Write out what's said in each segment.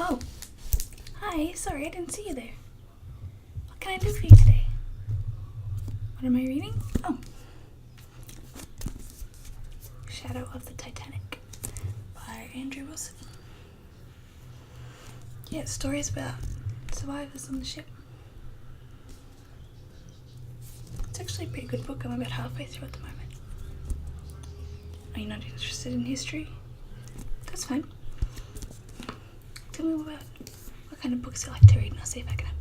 Oh, hi, sorry, I didn't see you there. What can I do for you today? What am I reading? Oh. Shadow of the Titanic by Andrew Wilson. Yeah, stories about survivors on the ship. It's actually a pretty good book. I'm about halfway through at the moment. Are you not interested in history? That's fine. Tell me about what kind of books you like to read and I'll see if I can help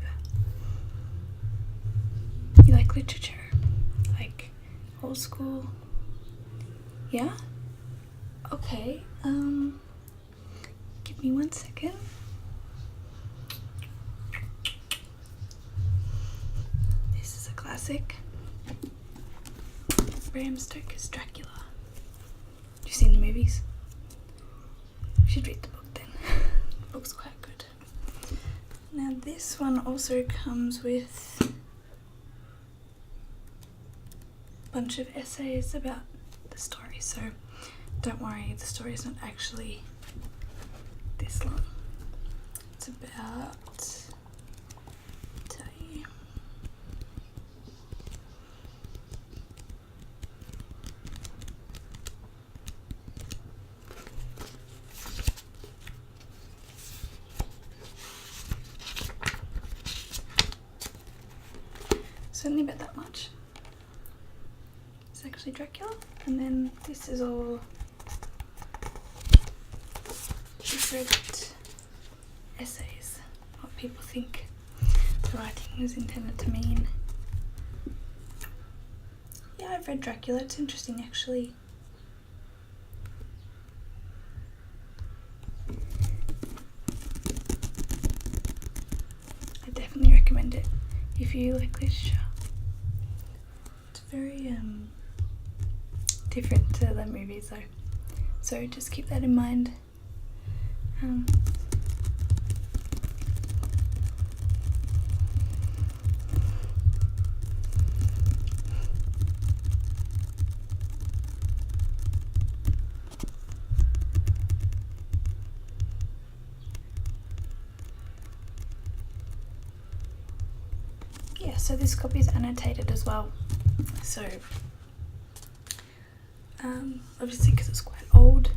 you. You like literature? Like old school? Yeah? Okay, give me 1 second. This is a classic. Bram Stoker's Dracula. You've seen the movies? You should read the book then. The book's quite good. Now this one also comes with a bunch of essays about the story, so don't worry, the story is not actually this long. It's about, I'll tell you. It's only about that much. It's actually Dracula, and then this is all different essays, what people think the writing was intended to mean. Yeah, I've read Dracula, it's interesting actually. I definitely recommend it if you like literature. It's very different to the movies though, so just keep that in mind. Yeah, so this copy is annotated as well, so obviously because it's quite old,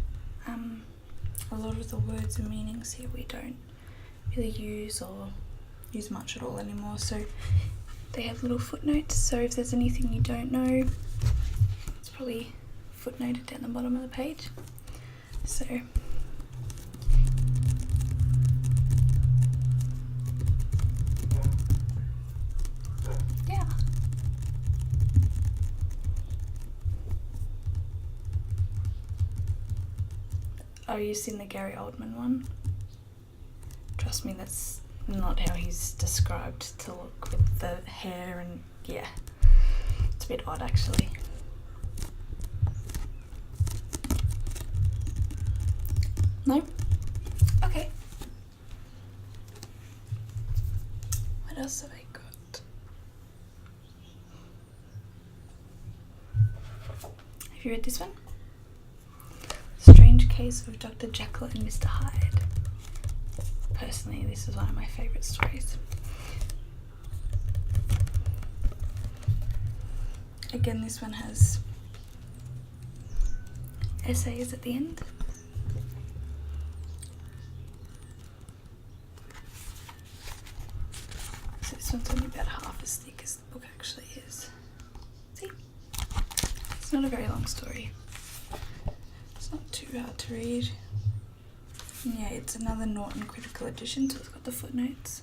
a lot of the words and meanings here we don't really use or use much at all anymore, so they have little footnotes, so if there's anything you don't know, it's probably footnoted down the bottom of the page. So yeah. Oh, you've seen the Gary Oldman one? Trust me, that's not how he's described to look with the hair, and yeah, it's a bit odd actually. No? Okay. What else have I got? Have you read this one? Strange Case of Dr. Jekyll and Mr. Hyde. Personally, this is one of my favourite stories. Again, this one has essays at the end. So this one's only about half as thick as the book actually is. See? It's not a very long story. It's not too hard to read. And yeah, it's another Norton Critical Edition, so it's got the footnotes.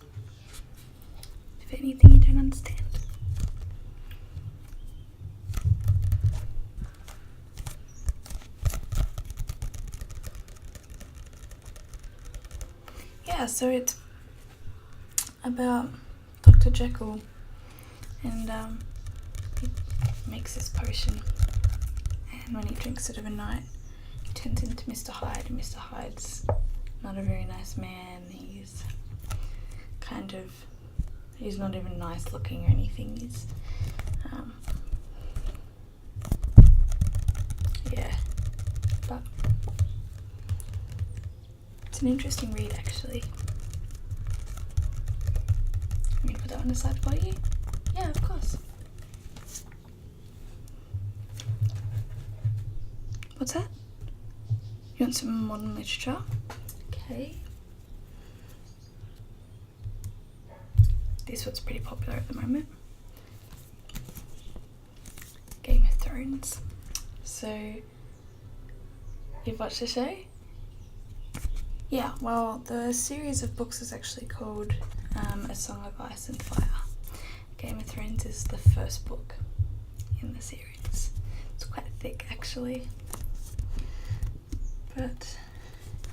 If anything you don't understand. Yeah, so it's about Dr. Jekyll, and he makes this potion, and when he drinks it overnight, he turns into Mr. Hyde, and Mr. Hyde's not a very nice man. He's he's not even nice looking or anything. He's yeah, but it's an interesting read actually. put that one aside for you? Yeah, of course. What's that? You want some modern literature? Okay. This one's pretty popular at the moment. Game of Thrones. So, you've watched the show? Yeah, well, the series of books is actually called A Song of Ice and Fire. Game of Thrones is the first book in the series. It's quite thick, actually. But,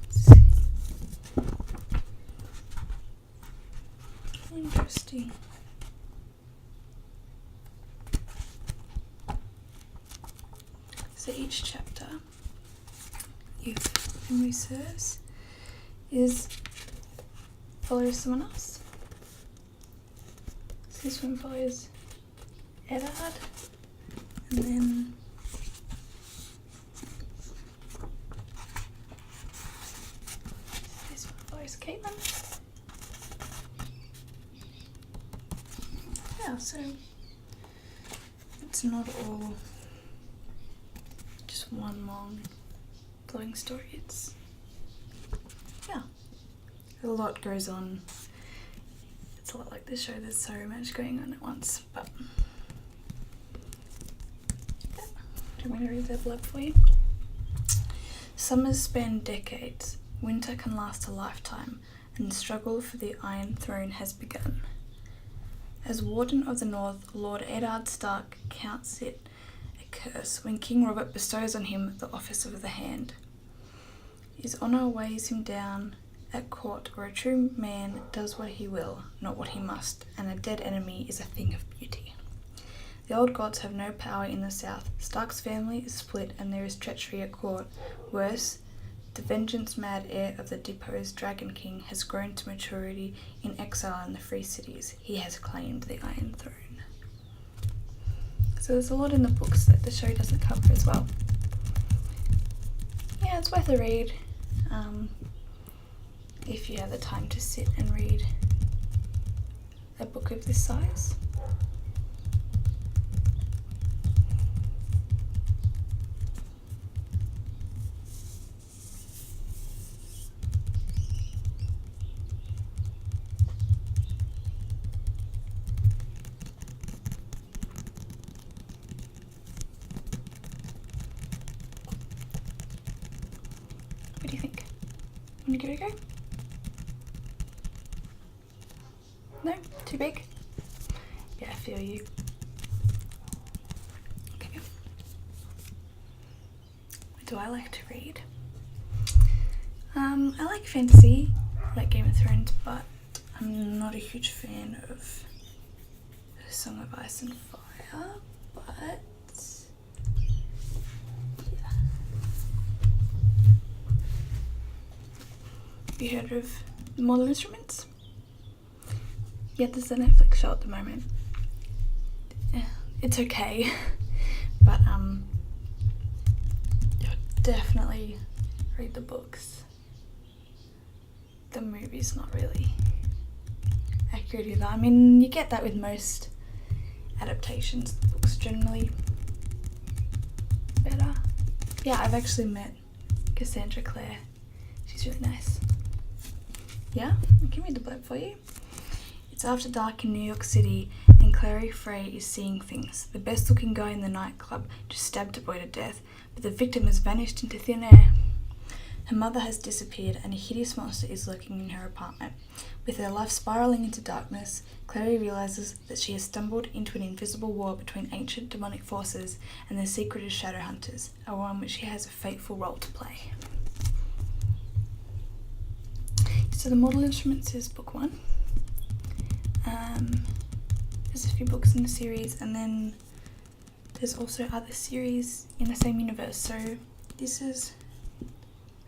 let's see. Interesting. So each chapter, if memory serves, follows someone else. So this one follows Eddard, and then this one follows Caitlin. Yeah, so it's not all just one long flowing story. It's, yeah, a lot goes on. It's a lot like this show, there's so much going on at once, but yeah. Do you want me to read the blurb for you? Summers span decades, winter can last a lifetime, and the struggle for the Iron Throne has begun. As Warden of the North, Lord Eddard Stark counts it a curse when King Robert bestows on him the office of the Hand. His honour weighs him down at court, where a true man does what he will, not what he must, and a dead enemy is a thing of beauty. The old gods have no power in the south. Stark's family is split, and there is treachery at court. Worse, the vengeance-mad heir of the deposed Dragon King has grown to maturity in exile in the free cities. He has claimed the Iron Throne. So there's a lot in the books that the show doesn't cover as well. Yeah, it's worth a read. If you have the time to sit and read a book of this size. What do you think? Want to give it a go? No? Too big? Yeah, I feel you. Okay. What do I like to read? I like fantasy, I like Game of Thrones, but I'm not a huge fan of A Song of Ice and Fire, but yeah. Have you heard of Mortal Instruments? Yeah, there's a Netflix show at the moment. It's okay, but definitely read the books. The movie's not really accurate either. I mean, you get that with most adaptations. The books generally better. Yeah, I've actually met Cassandra Clare. She's really nice. Yeah, I can read the blurb for you. It's after dark in New York City, and Clary Frey is seeing things. The best-looking guy in the nightclub just stabbed a boy to death, but the victim has vanished into thin air. Her mother has disappeared, and a hideous monster is lurking in her apartment. With her life spiralling into darkness, Clary realizes that she has stumbled into an invisible war between ancient demonic forces and the secretive shadow hunters, a war in which she has a fateful role to play. So the Mortal Instruments is book 1. There's a few books in the series, and then there's also other series in the same universe. So this is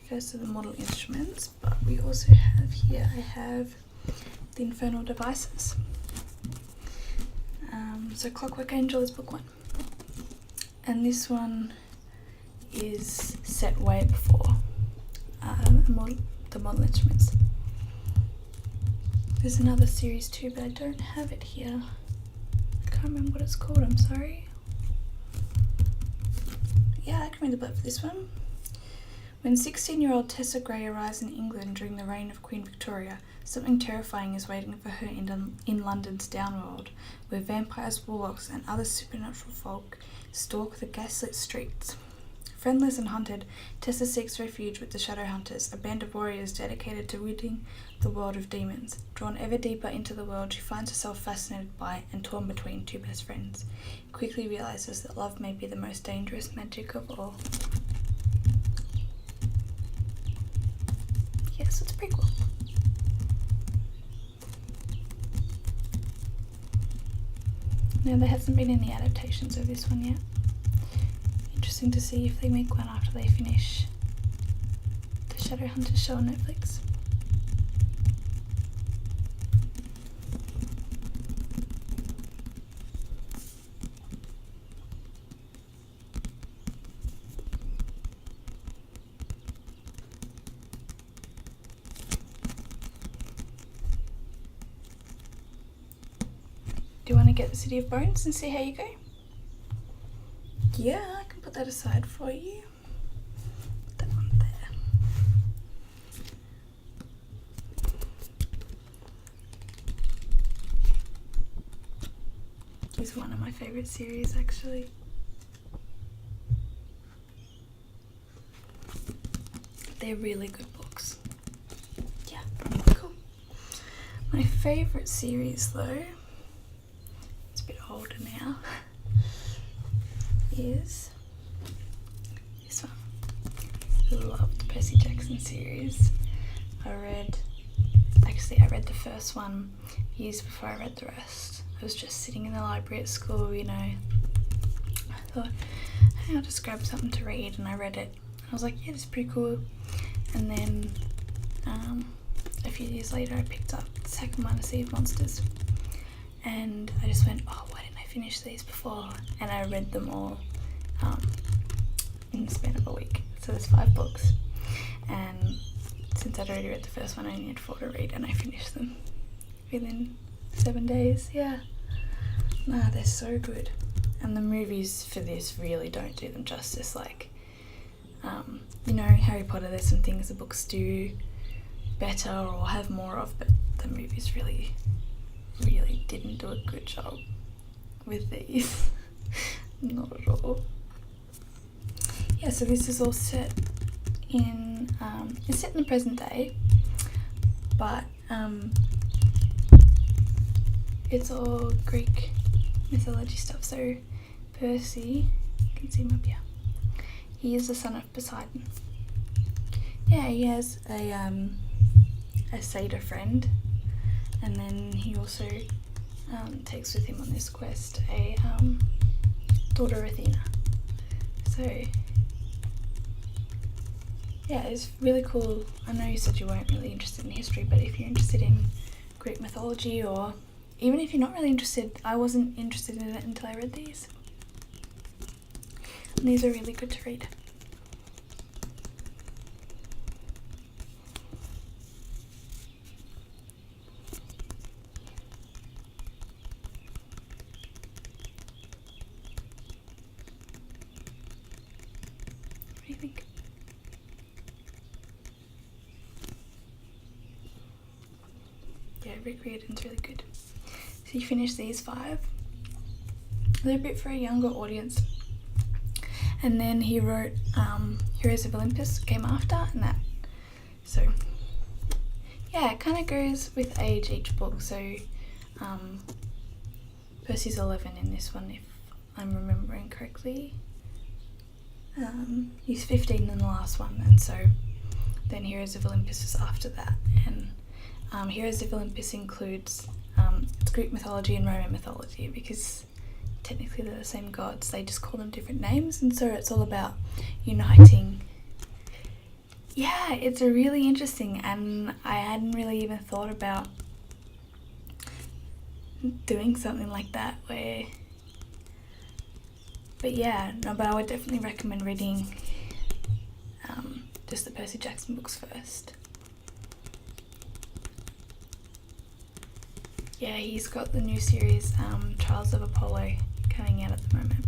first of the Mortal Instruments, but we also have here, I have the Infernal Devices. So Clockwork Angel is book 1, and this one is set way before the Mortal Instruments. There's another series too, but I don't have it here. I can't remember what it's called, I'm sorry. Yeah, I can read the blurb for this one. When 16-year-old Tessa Gray arrives in England during the reign of Queen Victoria, something terrifying is waiting for her in London's downworld, where vampires, warlocks, and other supernatural folk stalk the gaslit streets. Friendless and hunted, Tessa seeks refuge with the Shadowhunters, a band of warriors dedicated to ridding the world of demons. Drawn ever deeper into the world, she finds herself fascinated by and torn between two best friends. Quickly realizes that love may be the most dangerous magic of all. Yes, it's pretty cool. No, there hasn't been any adaptations of this one yet. Interesting to see if they make one after they finish the Shadowhunters show on Netflix. Do you want to get the City of Bones and see how you go? Yeah, I can put that aside for you. Put that one there. It's one of my favourite series, actually. They're really good books. Yeah, cool. My favourite series, though, it's a bit older now, is this one. Loved the Percy Jackson series. I read the first one years before I read the rest. I was just sitting in the library at school, you know. I thought, hey, I'll just grab something to read, and I read it. I was like, yeah, this is pretty cool. And then a few years later I picked up the second one, Sea of Monsters. And I just went, oh, why didn't I finish these before? And I read them all in the span of a week. So there's 5 books. And since I'd already read the first one, I only had 4 to read, and I finished them within 7 days. Yeah. Nah, they're so good. And the movies for this really don't do them justice. Like, you know, Harry Potter, there's some things the books do better or have more of, but the movies really didn't do a good job with these. Not at all. Yeah, so this is all set in, it's set in the present day, but it's all Greek mythology stuff. So Percy, you can see him up here, he is the son of Poseidon. Yeah, he has a satyr friend, and then he also takes with him on this quest a daughter Athena. So yeah, it's really cool. I know you said you weren't really interested in history, but if you're interested in Greek mythology, or even if you're not really interested, I wasn't interested in it until I read these. And these are really good to read. What do you think? Yeah, Rick Riordan's really good. So you finish these 5. They're a bit for a younger audience. And then he wrote Heroes of Olympus came after, and that. So yeah, it kind of goes with age, each book. So Percy's 11 in this one, if I'm remembering correctly. He's 15 in the last one, and so then Heroes of Olympus is after that. And Heroes of Olympus includes it's Greek mythology and Roman mythology, because technically they're the same gods, they just call them different names, and so it's all about uniting. Yeah, it's really interesting, and I hadn't really even thought about doing something like that but yeah, no, but I would definitely recommend reading just the Percy Jackson books first. Yeah, he's got the new series, Trials of Apollo, coming out at the moment.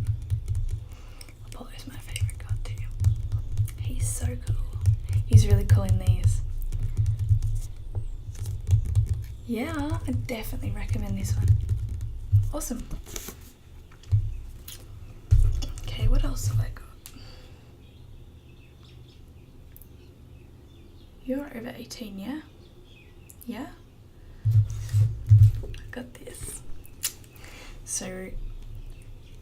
Apollo's my favourite god too. He's so cool. He's really cool in these. Yeah, I definitely recommend this one. Awesome. Okay, what else have I got? You're over 18, yeah? Yeah? I got this. So,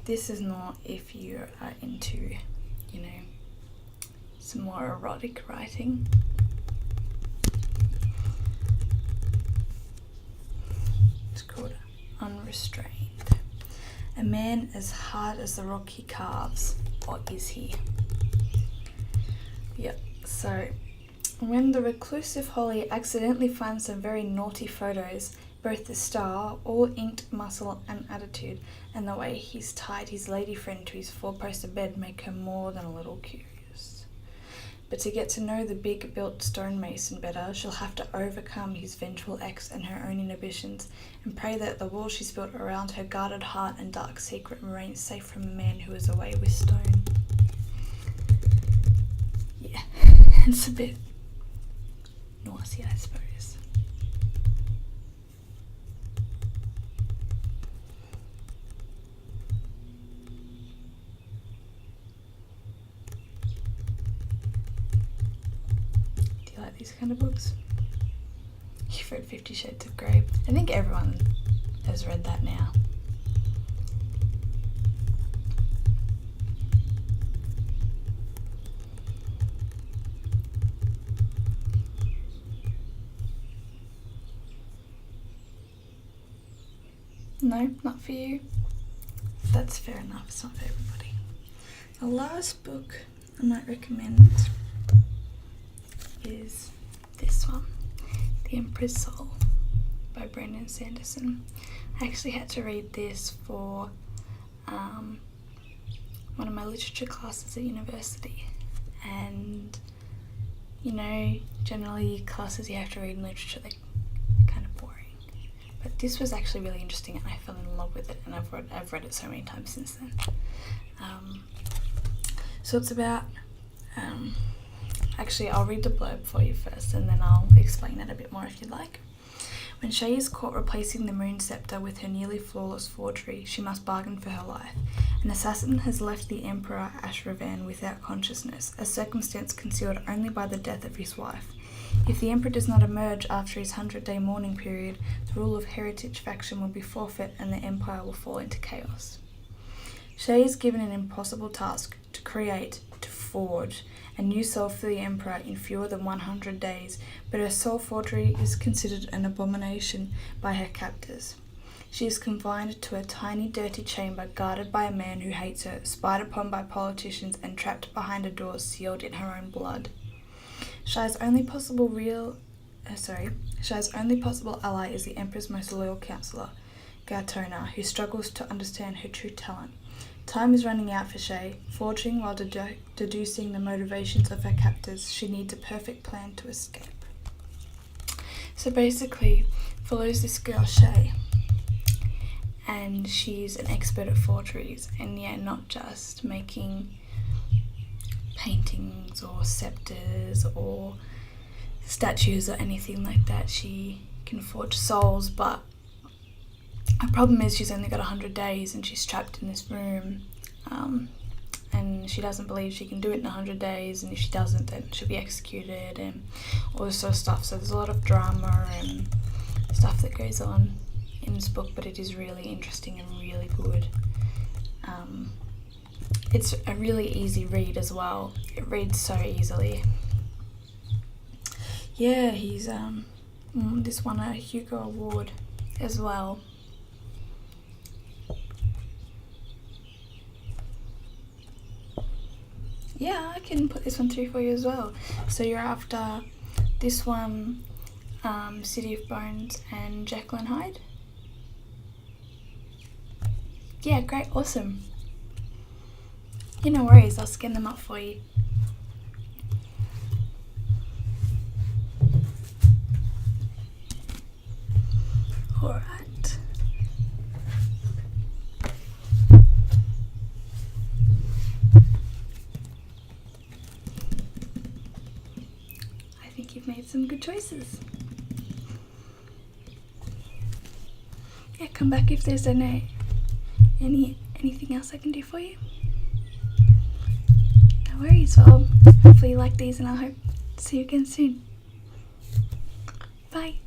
this is not if you are into, you know, some more erotic writing. It's called Unrestrained. A man as hard as the rock he carves, or is he? Yep, so when the reclusive Holly accidentally finds some very naughty photos, both the style, all inked muscle and attitude, and the way he's tied his lady friend to his four-poster bed make her more than a little curious. But to get to know the big-built stonemason better, she'll have to overcome his vengeful ex and her own inhibitions, and pray that the wall she's built around her guarded heart and dark secret remains safe from a man who is away with stone. Yeah, it's a bit naughty, I suppose. Do you like these kind of books? You've read 50 Shades of Grey. I think everyone has read that now. No, not for you. That's fair enough, it's not for everybody. The last book I might recommend is this one, The Emperor's Soul by Brandon Sanderson. I actually had to read this for one of my literature classes at university, and you know, generally classes you have to read in literature, they're kind of boring. But this was actually really interesting and I fell in love with it, and I've read it so many times since then. So it's about, actually I'll read the blurb for you first and then I'll explain it a bit more if you'd like. When Shay is caught replacing the moon scepter with her nearly flawless forgery, she must bargain for her life. An assassin has left the Emperor Ashravan without consciousness, a circumstance concealed only by the death of his wife. If the Emperor does not emerge after his 100-day mourning period, the rule of heritage faction will be forfeit and the Empire will fall into chaos. Shay is given an impossible task: to forge a new soul for the Emperor in fewer than 100 days, but her soul forgery is considered an abomination by her captors. She is confined to a tiny, dirty chamber guarded by a man who hates her, spied upon by politicians, and trapped behind a door sealed in her own blood. Shai's only possible ally is the Emperor's most loyal counselor, Gartona, who struggles to understand her true talent. Time is running out for Shay. Forging while deducing the motivations of her captors, she needs a perfect plan to escape. So basically, follows this girl Shay, and she's an expert at forgeries, and yeah, not just making paintings or scepters or statues or anything like that. She can forge souls, but her problem is she's only got 100 days and she's trapped in this room, and she doesn't believe she can do it in 100 days, and if she doesn't then she'll be executed and all this sort of stuff. So there's a lot of drama and stuff that goes on in this book, but it is really interesting and really good. It's a really easy read as well. It reads so easily. Yeah, he's this won a Hugo Award as well. Yeah, I can put this one through for you as well. So you're after this one, City of Bones and Jekyll and Hyde? Yeah, great, awesome. Yeah, no worries, I'll scan them up for you. Alright. made some good choices. Yeah, come back if there's anything else I can do for you. No worries. Well, hopefully you like these, and I hope to see you again soon. Bye.